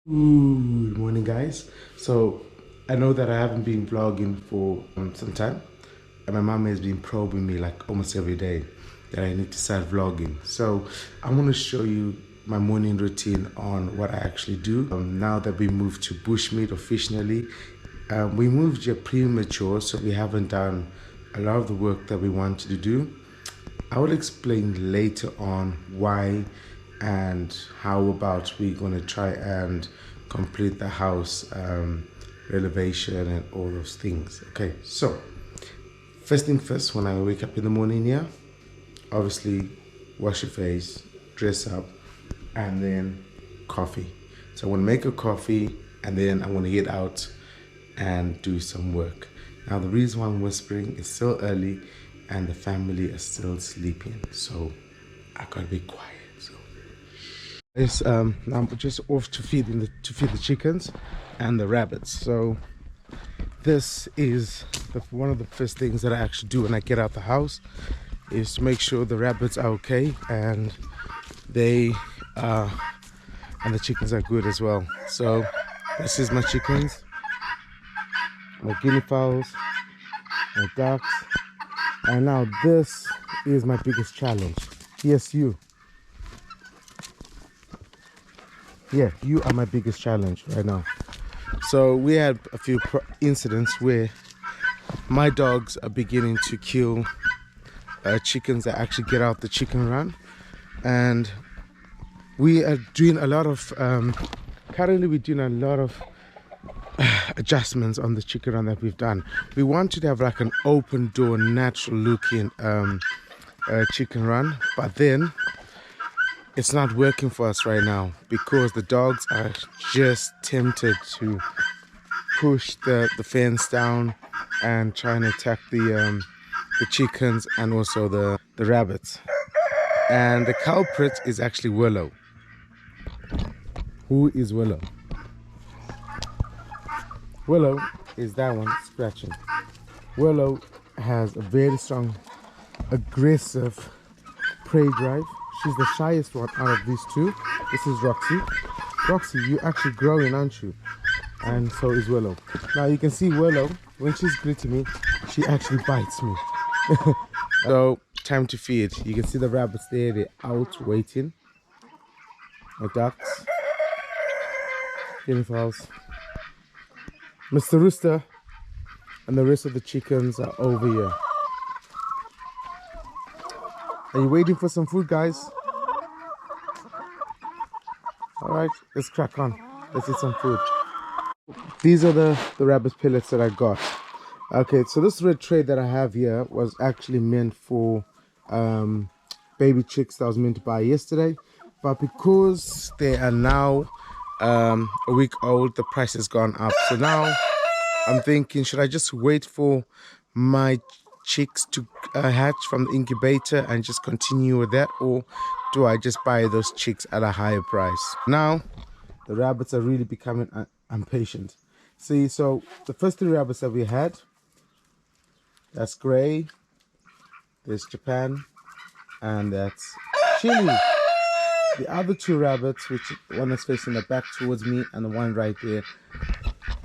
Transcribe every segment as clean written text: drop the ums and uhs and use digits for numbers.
Good morning, guys. So I know that I haven't been vlogging for some time, and my mom has been probing me like almost every day that I need to start vlogging. So I want to show you my morning routine on what I actually do. Now that we moved to bushmeat officially, we moved here premature, so we haven't done a lot of the work that we wanted to do. I will explain later on why and how about we're going to try and complete the house renovation and all those things. Okay, so first thing first, when I wake up in the morning here, obviously wash your face, dress up, and then coffee. So I want to make a coffee and then I want to get out and do some work. Now the reason why I'm whispering is still early and the family is still sleeping, so I gotta be quiet. So it's now I'm just off to feed the chickens and the rabbits. So this is one of the first things that I actually do when I get out the house is to make sure the rabbits are okay and they and the chickens are good as well. So this is my chickens, my guinea fowls, my ducks, and now this is my biggest challenge. Yes, you. Yeah, you are my biggest challenge right now. So we had a few incidents where my dogs are beginning to kill chickens that actually get out the chicken run, and we are doing a lot of currently we're doing a lot of adjustments on the chicken run that we've done. We wanted to have like an open door, natural looking chicken run, but then it's not working for us right now because the dogs are just tempted to push the fence down and try and attack the chickens and also the rabbits. And the culprit is actually Willow. Who is Willow? Willow is that one scratching. Willow has a very strong, aggressive prey drive. She's the shyest one out of these two. This is Roxy. Roxy, you're actually growing, aren't you? And so is Willow. Now you can see Willow, when she's greeting me, she actually bites me. So time to feed. You can see the rabbits there, they're out waiting. My ducks, guinea fowls, Mr. Rooster, and the rest of the chickens are over here. Are you waiting for some food, guys? All right, let's crack on. Let's eat some food. These are the rabbit pellets that I got. Okay, so this red tray that I have here was actually meant for baby chicks that I was meant to buy yesterday, but because they are now a week old, the price has gone up. So now I'm thinking, should I just wait for my chicks to hatch from the incubator and just continue with that, or do I just buy those chicks at a higher price? Now the rabbits are really becoming impatient. See, so the first three rabbits that we had, that's Gray, there's Japan, and that's Chili. The other two rabbits, which one is facing the back towards me and the one right there,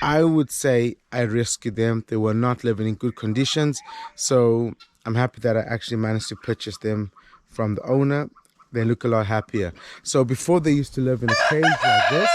I would say I rescued them. They were not living in good conditions, so I'm happy that I actually managed to purchase them from the owner. They look a lot happier. So before, they used to live in a cage like this,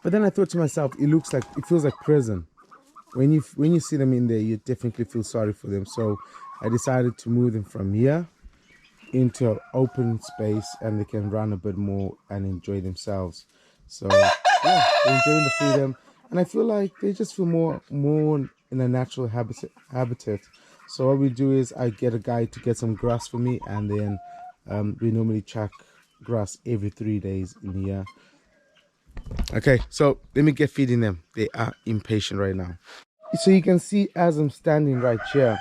but then I thought to myself, it feels like prison. When you see them in there, you definitely feel sorry for them. So I decided to move them from here into an open space, and they can run a bit more and enjoy themselves. So yeah, they're enjoying the freedom, and I feel like they just feel more in a natural habitat. So what we do is I get a guy to get some grass for me, and then we normally chuck grass every 3 days in here. Okay, so let me get feeding them. They are impatient right now. So you can see as I'm standing right here,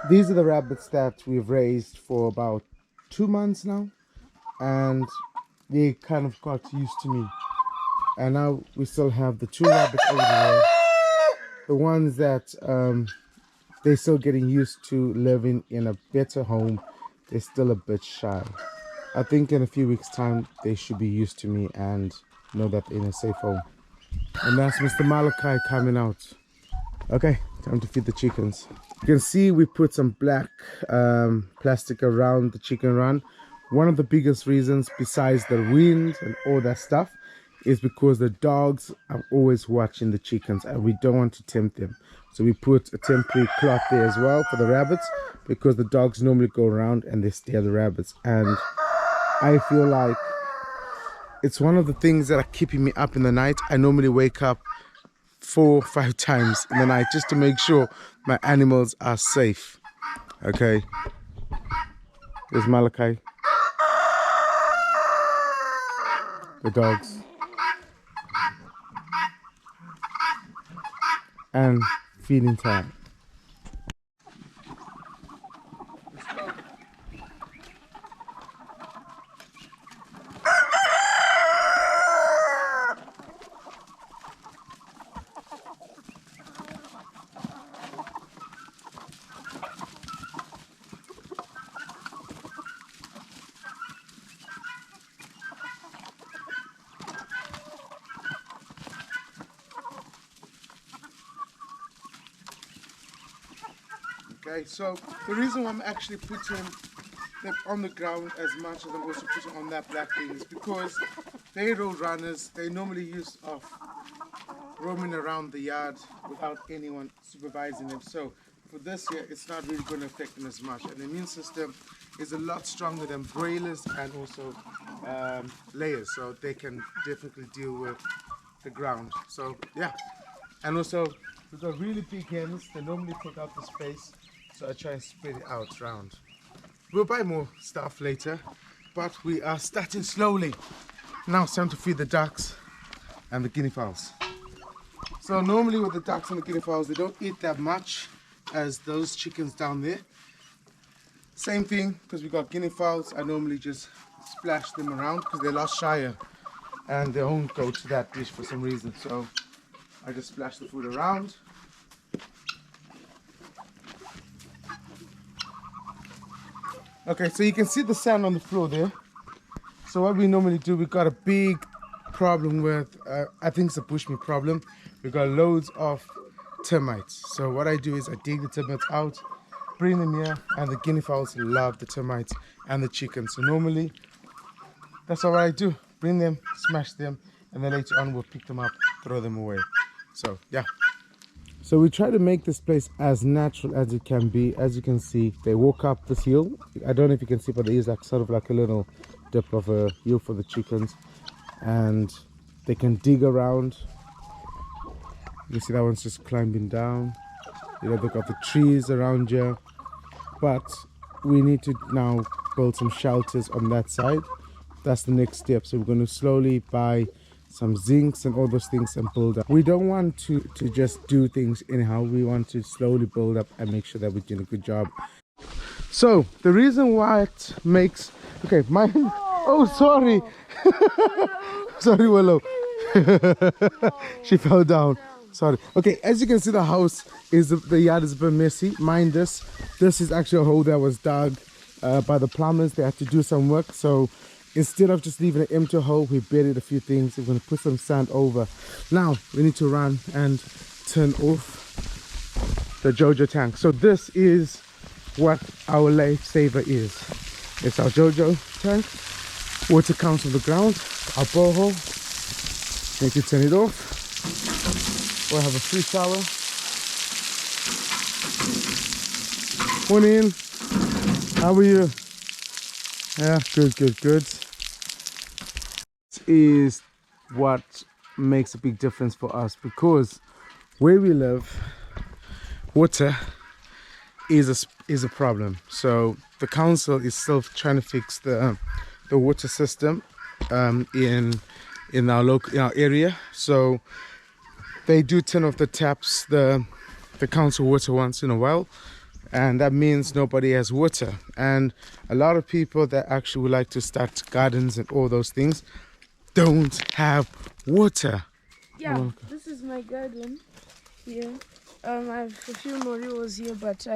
these are the rabbits that we've raised for about 2 months now, and they kind of got used to me. And now we still have the two rabbits over there, the ones that they're still getting used to living in a better home. They're still a bit shy. I think in a few weeks time they should be used to me, and know that they're in a safe home. And that's Mr. Malachi coming out. Okay, time to feed the chickens. You can see we put some black plastic around the chicken run. One of the biggest reasons, besides the wind and all that stuff, is because the dogs are always watching the chickens and we don't want to tempt them. So we put a temporary cloth there as well for the rabbits, because the dogs normally go around and they stare the rabbits. And I feel like it's one of the things that are keeping me up in the night. I normally wake up 4 or 5 times in the night just to make sure my animals are safe. Okay, there's Malachi, the dogs, and feeding time. Okay, so the reason why I'm actually putting them on the ground as much as I'm also putting on that black thing is because they road runners, they normally used of roaming around the yard without anyone supervising them. So for this year, it's not really going to affect them as much. And the immune system is a lot stronger than broilers and also layers, so they can definitely deal with the ground. So yeah, and also we've got really big hens. They normally take out the space, so I try and spread it out around. We'll buy more stuff later, but we are starting slowly. Now it's time to feed the ducks and the guinea fowls. So normally with the ducks and the guinea fowls, they don't eat that much as those chickens down there. Same thing, because we got guinea fowls, I normally just splash them around because they're a lot shyer and they won't go to that dish for some reason. So I just splash the food around. Okay, so you can see the sand on the floor there. So what we normally do, we got a big problem with, I think it's a bushmeat problem. We got loads of termites. So what I do is I dig the termites out, bring them here, and the guinea fowls love the termites and the chickens. So normally, that's all I do. Bring them, smash them, and then later on we'll pick them up, throw them away. So yeah. So we try to make this place as natural as it can be. As you can see, they walk up this hill. I don't know if you can see, but there is like sort of like a little dip of a hill for the chickens, and they can dig around. You see that one's just climbing down. You know, they've got the trees around here, but we need to now build some shelters on that side. That's the next step. So we're going to slowly buy some zincs and all those things and build up. We don't want to just do things anyhow. We want to slowly build up and make sure that we're doing a good job. So the reason why it makes, okay, mine, oh sorry, sorry Willow, she fell down, sorry. Okay, as you can see, the house is, the yard is a bit messy. Mind this is actually a hole that was dug by the plumbers. They had to do some work, so instead of just leaving an empty hole, we buried a few things. We're going to put some sand over. Now we need to run and turn off the JoJo tank. So this is what our lifesaver is. It's our JoJo tank. Water comes from the ground. Our borehole. Need to turn it off. We'll have a free shower. Morning. How are you? Yeah, good. This is what makes a big difference for us, because where we live, water is a problem. So the council is still trying to fix the water system in our area. So they do turn off the taps, the council water once in a while, and that means nobody has water. And a lot of people that actually would like to start gardens and all those things don't have water. Yeah, this is my garden here. I have a few morillos here, but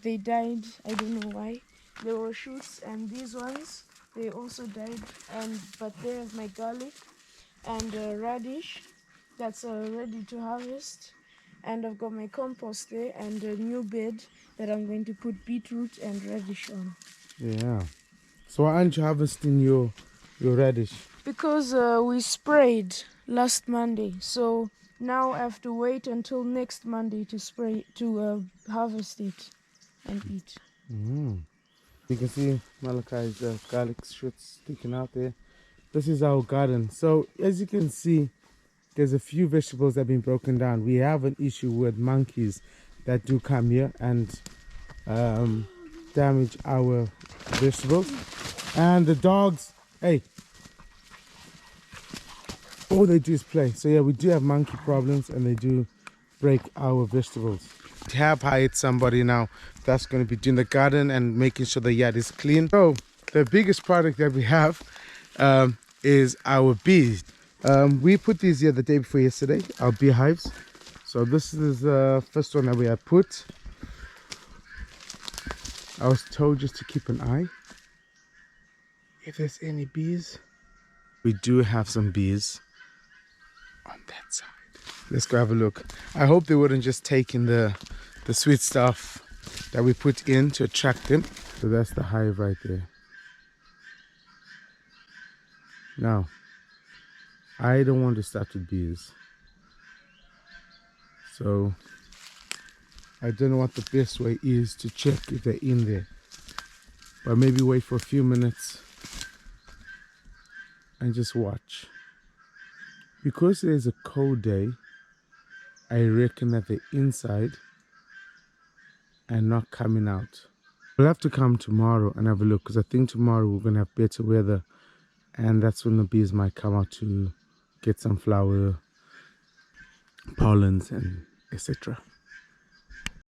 they died. I don't know why. There were shoots, and these ones, they also died. But there's my garlic. and radish that's ready to harvest. And I've got my compost there and a new bed that I'm going to put beetroot and radish on. Yeah. So why aren't you harvesting your radish? Because we sprayed last Monday, so now I have to wait until next Monday to spray to harvest it and eat. Mm. You can see Malachi's garlic shoots sticking out there. This is our garden. So as you can see, there's a few vegetables that have been broken down. We have an issue with monkeys that do come here and damage our vegetables. And the dogs, hey, all they do is play. So yeah, we do have monkey problems and they do break our vegetables. We have hired somebody now that's going to be doing the garden and making sure the yard is clean. So the biggest product that we have is our bees. We put these here the day before yesterday, our beehives. So this is the first one that we had put. I was told just to keep an eye if there's any bees. We do have some bees on that side. Let's go have a look. I hope they wouldn't just take in the sweet stuff that we put in to attract them. So that's the hive right there. Now, I don't want to start with bees. So I don't know what the best way is to check if they're in there. But maybe wait for a few minutes and just watch. Because there's a cold day, I reckon that they're inside and not coming out. We'll have to come tomorrow and have a look because I think tomorrow we're going to have better weather and that's when the bees might come out to get some flower pollens and etc.